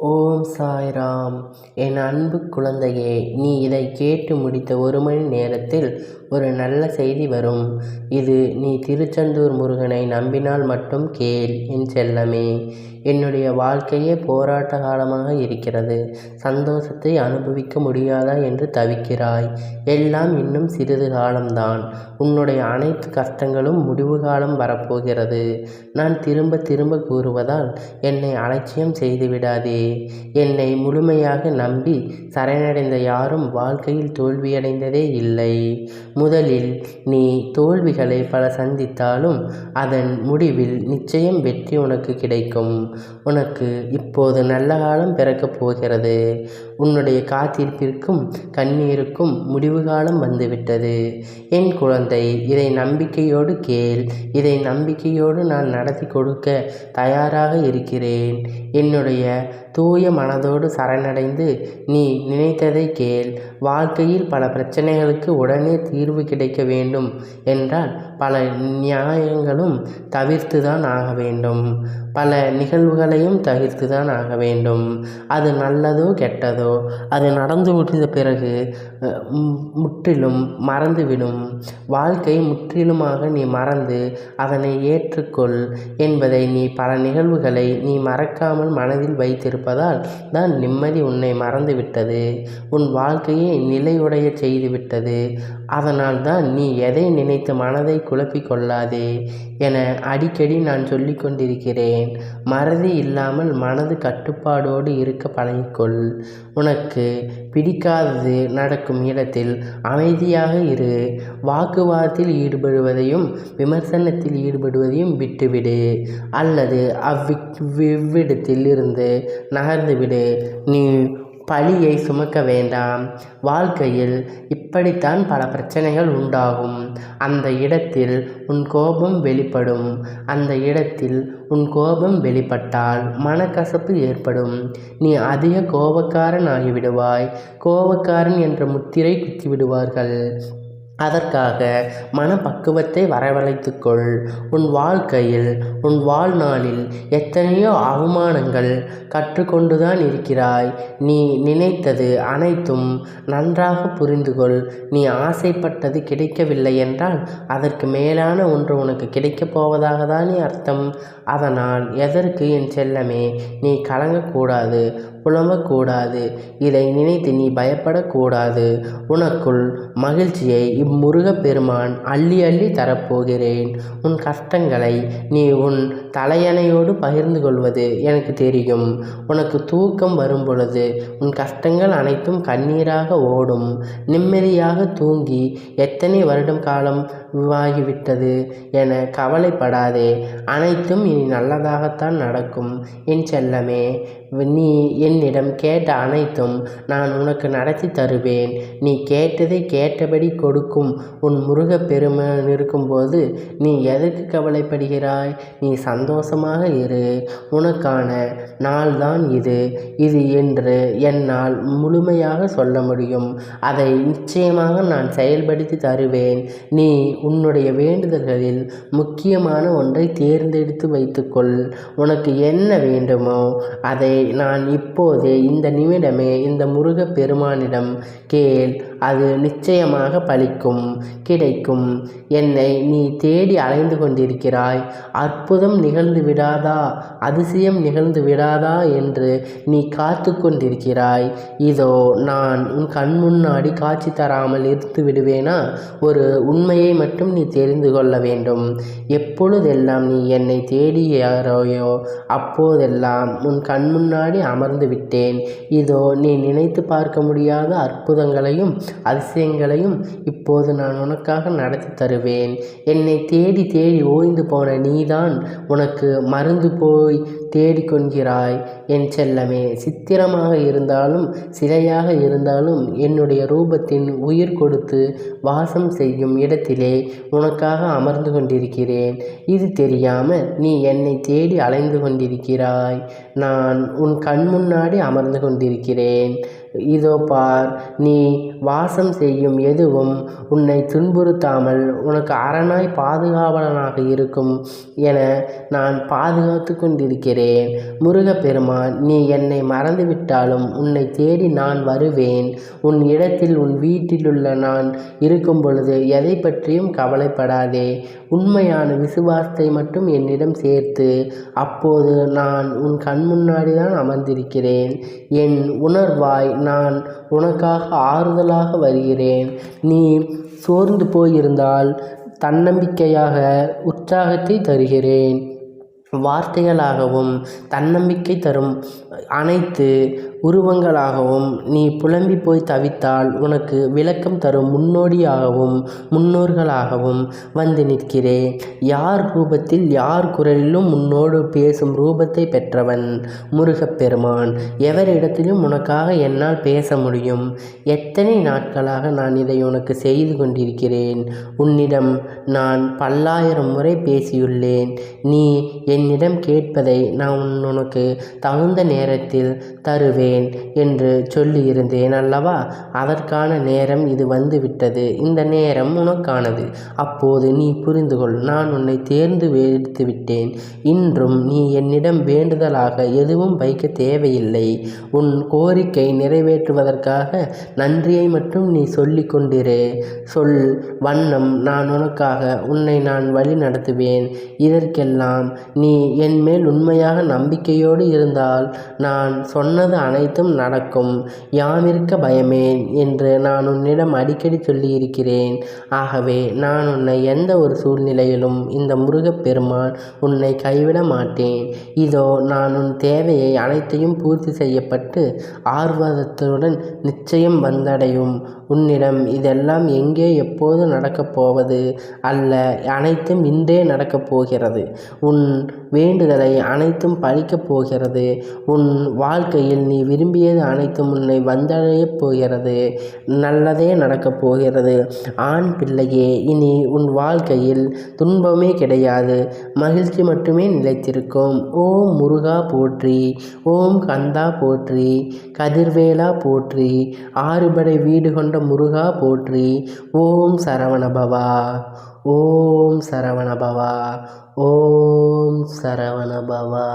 ஓம் சாய்ராம். என் அன்பு குழந்தையே, நீ இதை கேட்டு முடித்த 1 மணி நேரத்தில் ஒரு நல்ல செய்தி வரும். இது நீ திருச்செந்தூர் முருகனை நம்பினால் மட்டும் கேள் என் செல்லமே. என்னுடைய வாழ்க்கையே போராட்ட காலமாக இருக்கிறது. சந்தோஷத்தை அனுபவிக்க முடியாதா என்று தவிக்கிறாய். எல்லாம் இன்னும் சிறிது காலம்தான். உன்னுடைய அனைத்து கஷ்டங்களும் முடிவு காலம் வரப்போகிறது. நான் திரும்ப திரும்ப கூறுவதால் என்னை அலட்சியம் செய்து விடாதே. என்னை முழுமையாக நம்பி சரணடைந்த யாரும் வாழ்க்கையில் தோல்வியடைந்ததே இல்லை. முதலில் நீ தோல்விகளை பல சந்தித்தாலும் அதன் முடிவில் நிச்சயம் வெற்றி உனக்கு கிடைக்கும். உனக்கு இப்போது நல்ல காலம் பிறக்கப் போகிறது. உன்னுடைய காத்திருப்பிற்கும் கண்ணீருக்கும் முடிவு காலம் வந்துவிட்டது. என் குழந்தை, இதை நம்பிக்கையோடு கேள். இதை நம்பிக்கையோடு நான் நடத்தி கொடுக்க தயாராக இருக்கிறேன். என்னுடைய தூய மனதோடு சரணடைந்து நீ நினைத்ததை கேள். வாழ்க்கையில் பல பிரச்சனைகளுக்கு உடனே தீர்வு கிடைக்க வேண்டும் என்றால் பல நியாயங்களும் தவிர்த்துதான் ஆக வேண்டும். பல நிகழ்வுகளையும் தவிர்த்துதான் ஆக வேண்டும். அது நல்லதோ கெட்டதோ அது நடந்து முடிந்த பிறகு முற்றிலும் மறந்துவிடும். வாழ்க்கை முற்றிலுமாக நீ மறந்து அதனை ஏற்றுக்கொள் என்பதை நீ பல நிகழ்வுகளை நீ மறக்காமல் மனதில் வைத்திருப்பதால் தான் நிம்மதி உன்னை மறந்துவிட்டது. உன் வாழ்க்கையை நிலையுடைய செய்துவிட்டது. அதனால் தான் நீ எதை நினைத்து மனதை குழப்பிக் கொள்ளாதே என அடிக்கடி நான் சொல்லிக் கொண்டிருக்கிறேன். மறதி இல்லாமல் மனது கட்டுப்பாடோடு இருக்க பழகிக்கொள். உனக்கு பிடிக்காதது நடக்கும் இடத்தில் அமைதியாக இரு. வாக்குவாதத்தில் ஈடுபடுவதையும் விமர்சனத்தில் ஈடுபடுவதையும் விட்டுவிடு, அல்லது அவ்விடத்தில் இருந்து நகர்ந்துவிடு. நீ பழியை சுமக்க வேண்டாம். வாழ்க்கையில் இப்படித்தான் பல பிரச்சனைகள் உண்டாகும். அந்த இடத்தில் உன் கோபம் வெளிப்படும். அந்த இடத்தில் உன் கோபம் வெளிப்பட்டால் மனக்கசப்பு ஏற்படும். நீ அதிக கோபக்காரன் ஆகிவிடுவாய். கோபக்காரன் என்ற முத்திரை குத்திவிடுவார்கள். அதற்காக மனப்பக்குவத்தை வரவழைத்துக்கொள். உன் வாழ்க்கையில் உன் வாழ்நாளில் எத்தனையோ அவமானங்கள் கற்றுக்கொண்டுதான் இருக்கிறாய். நீ நினைத்தது அனைத்தும் நன்றாக புரிந்துகொள். நீ ஆசைப்பட்டது கிடைக்கவில்லை என்றால் அதற்கு மேலான ஒன்று உனக்கு கிடைக்கப் போவதாக தானே அர்த்தம். அதனால் எதற்கு என் செல்லமே நீ கலங்கக்கூடாது, புலம்பக்கூடாது. இதை நினைத்து நீ பயப்படக்கூடாது. உனக்குள் மகிழ்ச்சியை இம்முருகப் பெருமான் அள்ளி அள்ளி தரப்போகிறேன். உன் கஷ்டங்களை நீ உன் தலையணையோடு பகிர்ந்து கொள்வது எனக்கு தெரியும். உனக்கு தூக்கம் வரும் பொழுது உன் கஷ்டங்கள் அனைத்தும் கண்ணீராக ஓடும். நிம்மதியாக தூங்கி எத்தனை வருடம் காலம் ஆகிவிட்டது என கவலைப்படாதே. அனைத்தும் இனி நல்லதாகத்தான் நடக்கும் என் செல்லமே. நீ என்னிடம் கேட்ட அனைத்தும் நான் உனக்கு நடத்தி தருவேன். நீ கேட்டதை கேட்டபடி கொடுக்கும் உன் முருகப் பெருமான் இருக்கும்போது நீ எதற்கு கவலைப்படுகிறாய்? நீ சந்தோஷமாக இரு. உனக்கான நாள்தான் இது என்று என்னால் முழுமையாக சொல்ல முடியும். அதை நிச்சயமாக நான் செயல்படுத்தி தருவேன். நீ உன்னுடைய வேண்டுதல்களில் முக்கியமான ஒன்றை தேர்ந்தெடுத்து வைத்துக்கொள். உனக்கு என்ன வேண்டுமோ அதை நான் இப்போதே இந்த நிமிடமே இந்த முருகப் பெருமானிடம் கேள். அது நிச்சயமாக பலிக்கும், கிடைக்கும். என்னை நீ தேடி அலைந்து கொண்டிருக்கிறாய். அற்புதம் நிகழ்ந்து விடாதா, அதிசயம் நிகழ்ந்து விடாதா என்று நீ காத்து கொண்டிருக்கிறாய். இதோ நான் உன் கண் முன்னாடி காட்சி தராமல் இருந்து விடுவேனா? ஒரு உண்மையை மட்டும் நீ தெரிந்து கொள்ள வேண்டும். எப்பொழுதெல்லாம் நீ என்னை தேடியாரோயோ அப்போதெல்லாம் உன் கண் முன்னாடி அமர்ந்து விட்டேன். இதோ நீ நினைத்து பார்க்க முடியாத அற்புதங்களையும் அதிசயங்களையும் இப்போது நான் உனக்காக நடத்தி தருவேன். என்னை தேடி தேடி ஓய்ந்து போன நீதான் உனக்கு மறந்து போய் தேடிக்கொள்கிறாய் என் செல்லமே. சித்திரமாக இருந்தாலும் சிலையாக இருந்தாலும் என்னுடைய ரூபத்தின் உயிர் கொடுத்து வாசம் செய்யும் இடத்திலே உனக்காக அமர்ந்து கொண்டிருக்கிறேன். இது தெரியாமல் நீ என்னை தேடி அலைந்து கொண்டிருக்கிறாய். நான் உன் கண் முன்னாடி அமர்ந்து கொண்டிருக்கிறேன். இதோ பார், நீ வாசம் செய்யும் எதுவும் உன்னை துன்புறுத்தாமல் உனக்கு அரணாய் பாதுகாவலனாக இருக்கும் என நான் பாதுகாத்து கொண்டிருக்கிறேன். முருகப்பெருமான், நீ என்னை மறந்துவிட்டாலும் உன்னை தேடி நான் வருவேன். உன் இடத்தில் உன் வீட்டிலுள்ள நான் இருக்கும் பொழுது எதை பற்றியும் கவலைப்படாதே. உண்மையான விசுவாசத்தை மட்டும் என்னிடம் சேர்த்து. அப்போது நான் உன் கண் முன்னாடி தான் அமர்ந்திருக்கிறேன். என் உணர்வாய் நான் உனக்காக ஆறுதலாக வருகிறேன். நீ சோர்ந்து போயிருந்தால் தன்னம்பிக்கையாக உற்சாகத்தை தருகிறேன். வார்த்தைகளாகவும் தன்னம்பிக்கை தரும் அனைத்து உருவங்களாகவும் நீ புலம்பி போய் தவித்தால் உனக்கு விளக்கம் தரும் முன்னோடியாகவும் முன்னோர்களாகவும் வந்து நிற்கிறேன். யார் ரூபத்தில் யார் குரலிலும் முன்னோடு பேசும் ரூபத்தை பெற்றவன் முருகப்பெருமான். எவரிடத்திலும் உனக்காக என்னால் பேச முடியும். எத்தனை நாட்களாக நான் இதை உனக்கு செய்து கொண்டிருக்கிறேன். உன்னிடம் நான் பல்லாயிரம் முறை பேசியுள்ளேன். நீ என்னிடம் கேட்பதை நான் உனக்கு தகுந்த நேரத்தில் தருவேன் என்று சொல்லியிருந்தேன் அல்லவா? அதற்கான நேரம் இது வந்துவிட்டது. இந்த நேரம் உனக்கானது. அப்போது நீ புரிந்து கொள், நான் உன்னை தேர்ந்து எடுத்து விட்டேன். இன்றும் நீ என்னிடம் வேண்டுதலாக எதுவும் வைக்க தேவையில்லை. உன் கோரிக்கை நிறைவேற்றுவதற்காக நன்றியை மட்டும் நீ சொல்லிக் கொண்டிரு. சொல் வண்ணம் நான் உனக்காக உன்னை நான் வழி நடத்துவேன். இதற்கெல்லாம் நீ என் மேல் உண்மையாக நம்பிக்கையோடு இருந்தால் நான் சொன்னது அனைத்தும் நடக்கும். யாமிருக்க பயமேன் என்று நான் உன்னிடம் அடிக்கடி சொல்லியிருக்கிறேன். ஆகவே நான் உன்னை எந்த ஒரு சூழ்நிலையிலும் இந்த முருகப்பெருமான் உன்னை கைவிட மாட்டேன். இதோ நான் உன் தேவையை அனைத்தையும் பூர்த்தி செய்யப்பட்டு ஆர்வத்துடன் நிச்சயம் வந்தடையும். உன்னிடம் இதெல்லாம் எங்கே எப்போது நடக்கப் போவது அல்ல, அனைத்தும் இன்றே நடக்கப் போகிறது. உன் வேண்டுதலை அனைத்தும் பலிக்கப் போகிறது. உன் வாழ்க்கையில் நீ விரும்பியது அனைத்தும் உன்னை வந்தடையப் போகிறது. நல்லதே நடக்கப் போகிறது. ஆண் பிள்ளையே, இனி உன் வாழ்க்கையில் துன்பமே கிடையாது, மகிழ்ச்சி மட்டுமே நிலைத்திருக்கும். ஓம் முருகா போற்றி, ஓம் கந்தா போற்றி, கதிர்வேலா போற்றி, ஆறுபடை வீடு கொண்ட முருகா போற்றி. ஓம் சரவணபவா, ஓம் சரவணபவா, ஓம் சரவணபவா.